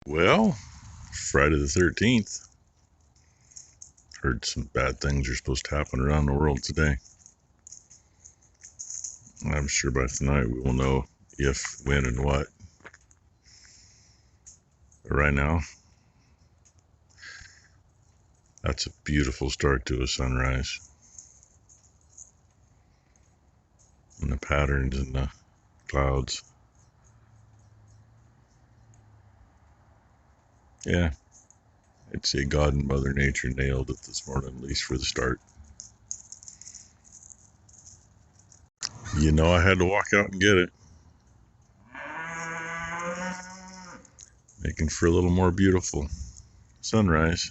Well, Friday the 13th. Heard some bad things are supposed to happen around the world today. I'm sure by tonight we will know if, when, and what. But right now, that's a beautiful start to a sunrise. And the patterns in the clouds. Yeah, I'd say God and Mother Nature nailed it this morning, at least for the start. You know I had to walk out and get it. Making for a little more beautiful sunrise.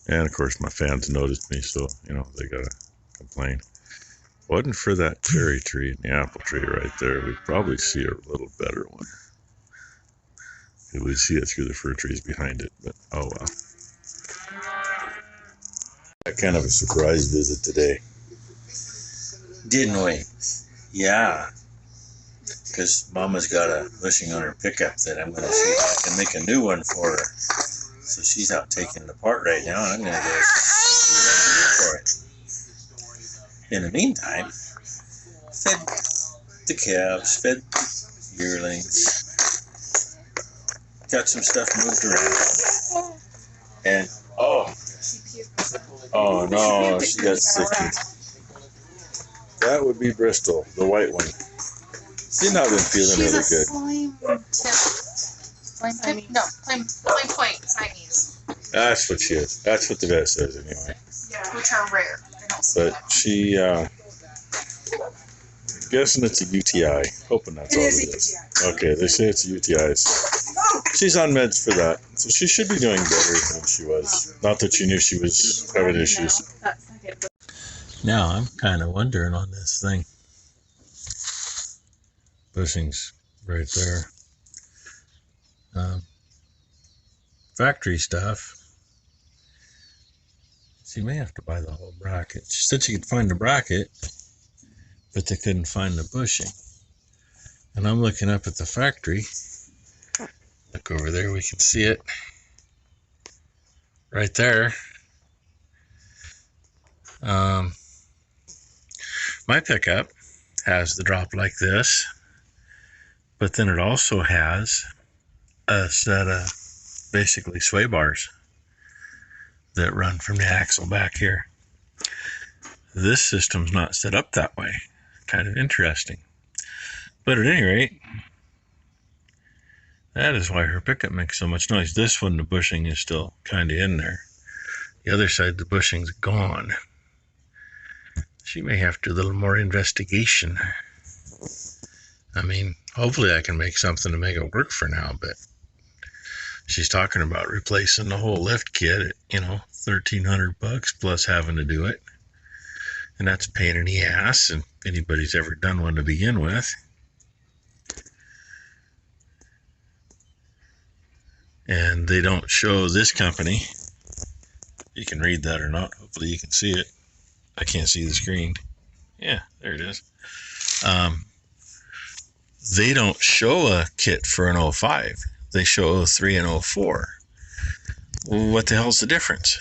And of course my fans noticed me, so they gotta complain. Wasn't for that cherry tree and the apple tree right there, we'd probably see a little better one. We'd see it through the fir trees behind it, but oh well. Kind of a surprise visit today. Didn't we? Yeah. Because Mama's got a bushing on her pickup that I'm going to see if I can make a new one for her. So she's out taking it apart right now, and I'm going to go see what I can do for it. In the meantime, fed the calves, fed the yearlings, got some stuff moved around, and oh no, she got sick. That would be Bristol, the white one. She's not been feeling really good. She's a slime tip? No, slime point Siamese. That's what she is. That's what the vet says anyway. Yeah. Which are rare. I don't see But that. she, guessing it's a UTI. Hoping that's all it is. Okay, they say it's a UTI. So she's on meds for that. So she should be doing better than she was. Not that she knew she was having issues. Now I'm kind of wondering on this thing. Bushings right there. Factory stuff. She may have to buy the whole bracket. She said she could find the bracket, but they couldn't find the bushing. And I'm looking up at the factory. Look over there, we can see it. Right there. My pickup has the drop like this, but then it also has a set of basically sway bars that run from the axle back here. This system's not set up that way. Kind of interesting. But at any rate, that is why her pickup makes so much noise. This one, the bushing is still kind of in there. The other side, the bushing's gone. She may have to do a little more investigation. I mean, hopefully I can make something to make it work for now, but she's talking about replacing the whole lift kit at, $1,300 plus having to do it. And that's a pain in the ass, and if anybody's ever done one to begin with. And they don't show this company. You can read that or not. Hopefully you can see it. I can't see the screen. Yeah, there it is. They don't show a kit for an 05. They show 03 and 04. Well, what the hell's the difference?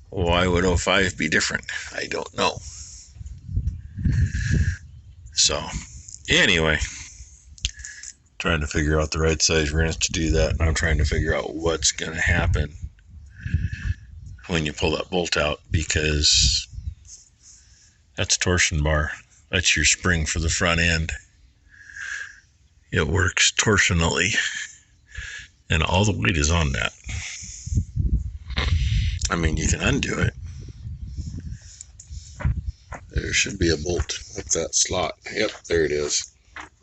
Why would 05 be different? I don't know. So, anyway, trying to figure out the right size wrench to do that, and I'm trying to figure out what's going to happen when you pull that bolt out, because that's a torsion bar. That's your spring for the front end. It works torsionally, and all the weight is on that. I mean, you can undo it. There should be a bolt at that slot. Yep, there it is.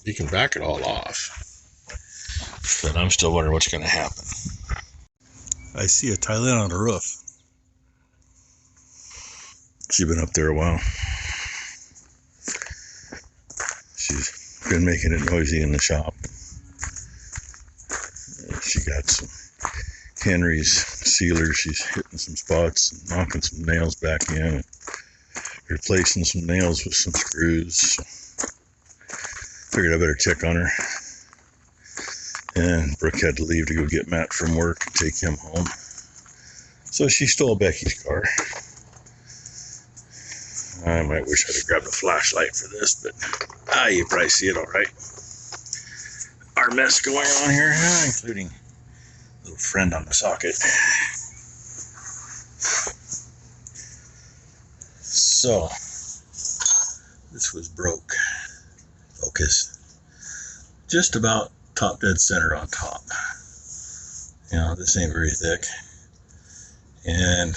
You can back it all off. But I'm still wondering what's going to happen. I see a tie on the roof. She's been up there a while. She's been making it noisy in the shop. She got some Henry's sealer. She's hitting some spots and knocking some nails back in, replacing some nails with some screws. Figured I better check on her. And Brooke had to leave to go get Matt from work and take him home. So she stole Becky's car. I might wish I'd have grabbed a flashlight for this, but you probably see it all right. Our mess going on here, including a little friend on the socket. So, this was broke. Focus. Just about top dead center on top. You know, this ain't very thick. And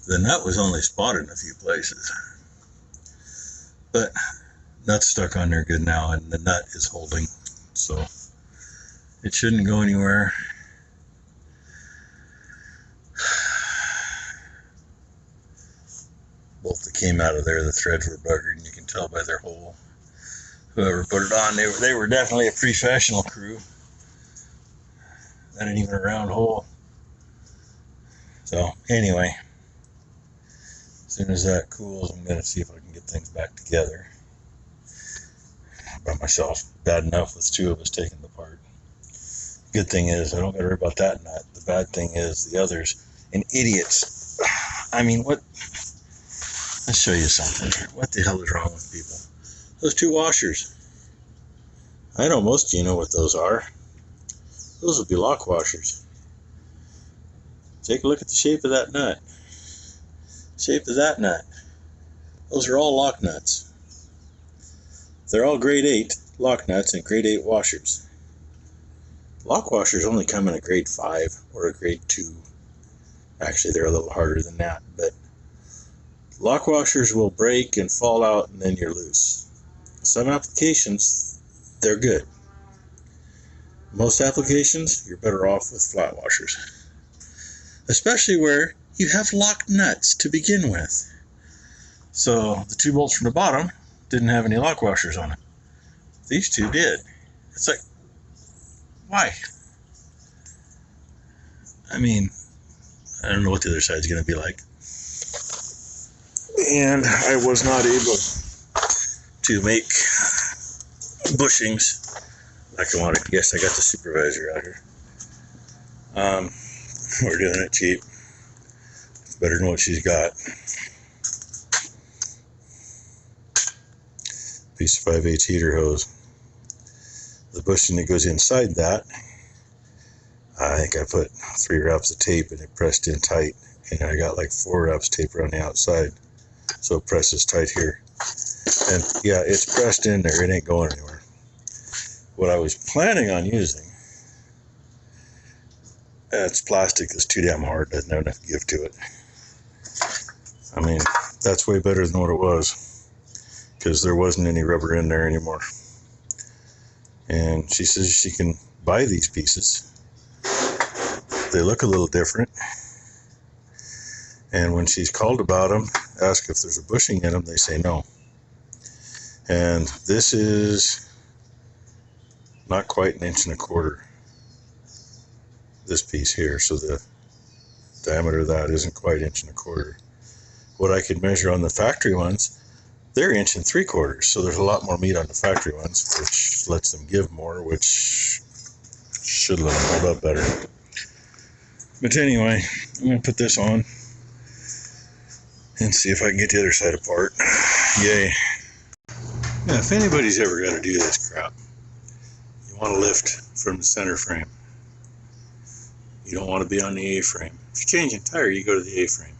the nut was only spotted in a few places. But nut's stuck on there good now, and the nut is holding. So it shouldn't go anywhere. Both that came out of there, the threads were buggered, and you can tell by their hole. Whoever put it on, they were definitely a professional crew. That ain't even a round hole. So anyway, as soon as that cools, I'm gonna see if I can get things back together by myself. Bad enough with two of us taking the part. Good thing is I don't gotta worry about that nut. The bad thing is the others, and idiots. I mean, what? Let's show you something. What the hell is wrong with people? Those two washers. I know most of you know what those are. Those would be lock washers. Take a look at the shape of that nut. Shape of that nut. Those are all lock nuts. They're all grade 8 lock nuts and grade 8 washers. Lock washers only come in a grade 5 or a grade 2. Actually, they're a little harder than that, but lock washers will break and fall out and then you're loose. Some applications, they're good. Most applications, you're better off with flat washers. Especially where you have locked nuts to begin with. So the 2 bolts from the bottom didn't have any lock washers on them. These 2 did. It's like, why? I mean, I don't know what the other side's going to be like. And I was not able to make bushings like I wanted. Yes, I got the supervisor out here. We're doing it cheap. It's better than what she's got. Piece of 5/8 heater hose. The bushing that goes inside that, I think I put 3 wraps of tape and it pressed in tight. And I got like 4 wraps of tape around the outside. So it presses tight here. And yeah, it's pressed in there. It ain't going anywhere. What I was planning on using, it's plastic that's too damn hard. Doesn't have enough give to it. I mean, that's way better than what it was, because there wasn't any rubber in there anymore. And she says she can buy these pieces. They look a little different. And when she's called about them, ask if there's a bushing in them, they say no. And this is not quite 1 1/4 inches. This piece here, so the diameter of that isn't quite 1 1/4 inches. What I could measure on the factory ones, they're 1 3/4 inches, so there's a lot more meat on the factory ones, which lets them give more, which should let them hold up better. But anyway, I'm going to put this on and see if I can get the other side apart. Yay. Now, if anybody's ever got to do this crap, you want to lift from the center frame. You don't want to be on the A-frame. If you're changing tire, you go to the A-frame.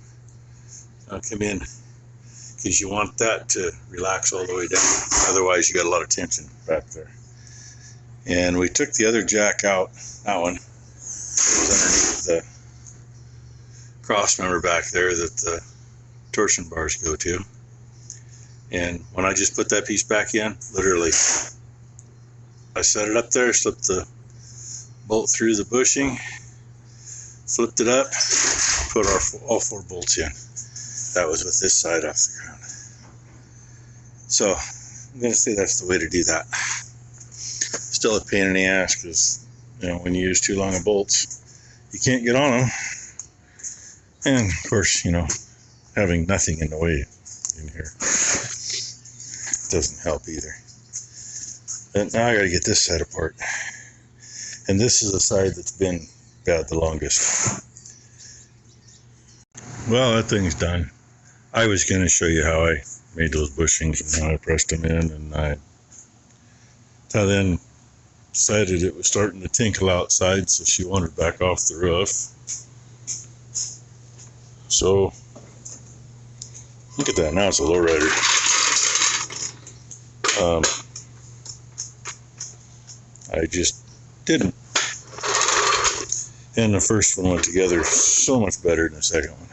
Now come in, because you want that to relax all the way down. Otherwise, you got a lot of tension back there. And we took the other jack out. That one was underneath the cross member back there that the torsion bars go to. And when I just put that piece back in, literally, I set it up there, slipped the bolt through the bushing, flipped it up, put all 4 bolts in. That was with this side off the ground. So I'm going to say that's the way to do that. Still a pain in the ass, because when you use too long of bolts, you can't get on them. And of course, having nothing in the way in here doesn't help either. And now I gotta get this side apart. And this is the side that's been bad the longest. Well, that thing's done. I was gonna show you how I made those bushings and how I pressed them in, and I then decided it was starting to tinkle outside, so she wanted back off the roof. So look at that, now it's a lowrider. I just didn't. And the first one went together so much better than the second one,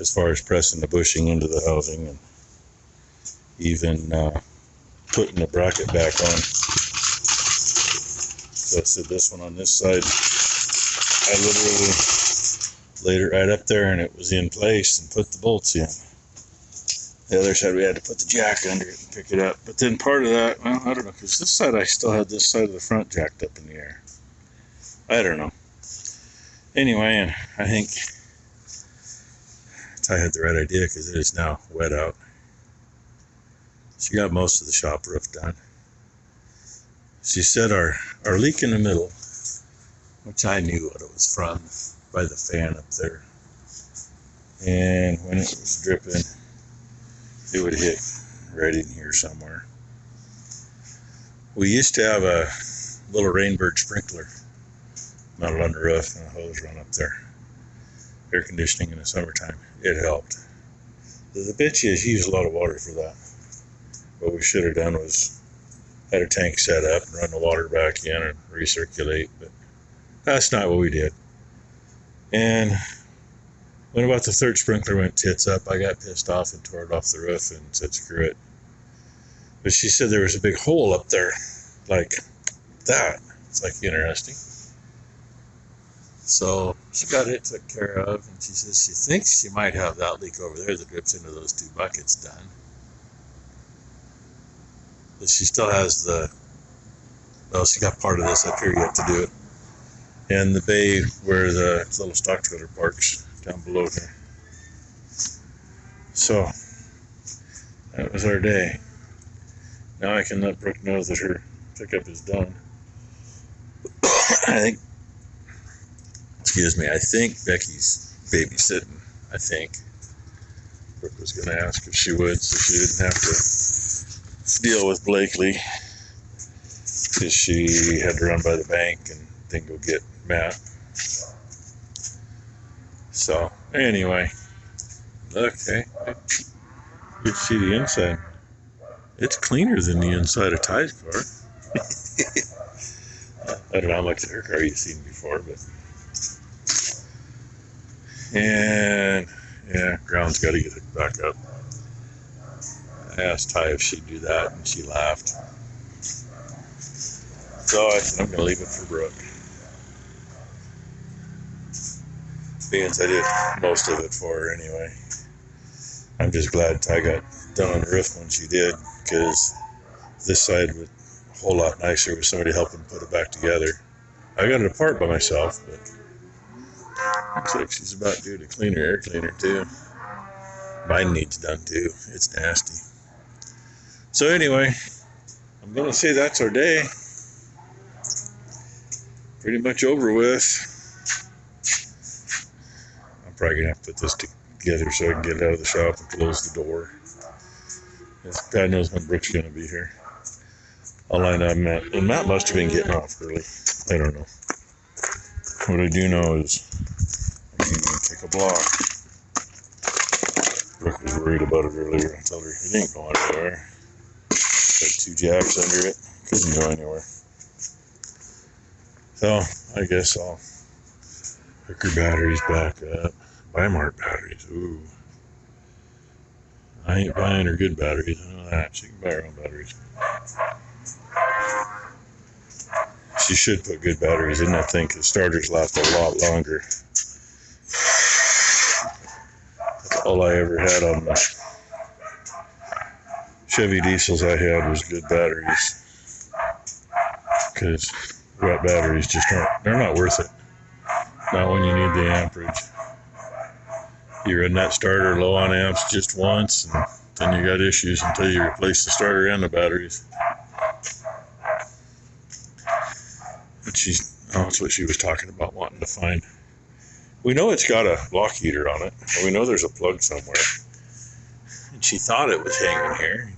as far as pressing the bushing into the housing and even putting the bracket back on. So I said this one on this side, I literally laid it right up there and it was in place and put the bolts in. The other side we had to put the jack under it and pick it up. But then part of that, well, I don't know, because this side I still had this side of the front jacked up in the air. I don't know. Anyway, and I think I had the right idea because it is now wet out. She got most of the shop roof done. She said our leak in the middle, which I knew what it was from by the fan up there. And when it was dripping, it would hit right in here somewhere. We used to have a little Rainbird sprinkler mounted on the roof and a hose run up there. Air conditioning in the summertime. It helped. The bitch is used a lot of water for that. What we should have done was had a tank set up and run the water back in and recirculate, but that's not what we did. And when about the third sprinkler went tits up, I got pissed off and tore it off the roof and said screw it. But she said there was a big hole up there like that. It's like interesting. So she got it took care of, and she says she thinks she might have that leak over there that drips into those two buckets done. But she still has she got part of this up here yet to do it. And the bay where the little stock trailer parks down below here. So that was our day. Now I can let Brooke know that her pickup is done. I think Becky's babysitting, I think. Brooke was going to ask if she would, so she didn't have to deal with Blakely, because she had to run by the bank and then go get Matt. So, anyway, okay, you can see the inside. It's cleaner than the inside of Ty's car. I don't know how much of her car you've seen before, but... And, yeah, ground's got to get it back up. I asked Ty if she'd do that, and she laughed. So I said, I'm going to leave it for Brooke. Being I did most of it for her anyway. I'm just glad Ty got done on the roof when she did, because this side was a whole lot nicer with somebody helping put it back together. I got it apart by myself, but looks like she's about due to clean her air cleaner too. Mine needs done too. It's nasty. So anyway, I'm going to say that's our day. Pretty much over with. I'm probably going to have to put this together so I can get it out of the shop and close the door. God knows when Brooke's going to be here. I'll line up Matt. And Matt must have been getting off early. I don't know. What I do know is I'm going to kick a block. Brooke was worried about it earlier. I told her it ain't going anywhere. Got two jacks under it. Couldn't go anywhere. So I guess I'll hook her batteries back up. Buy Mart batteries. Ooh. I ain't buying her good batteries. I know that. She can buy her own batteries. She should put good batteries in that thing, because starters last a lot longer. That's all I ever had on the Chevy diesels I had was good batteries. Because wet batteries just they're not worth it. Not when you need the amperage. You run that starter low on amps just once, and then you got issues until you replace the starter and the batteries. But that's what she was talking about, wanting to find. We know it's got a lock heater on it, and we know there's a plug somewhere. And she thought it was hanging here.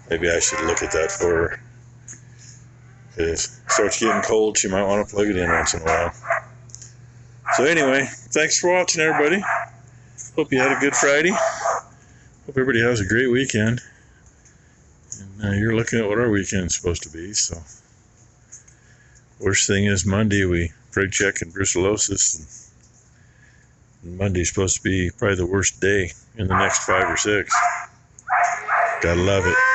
Maybe I should look at that for her. If it starts getting cold, she might want to plug it in once in a while. So anyway, thanks for watching, everybody. Hope you had a good Friday. Hope everybody has a great weekend. And you're looking at what our weekend's supposed to be. So, worst thing is Monday we preg check and brucellosis. And Monday's supposed to be probably the worst day in the next 5 or 6. Gotta love it.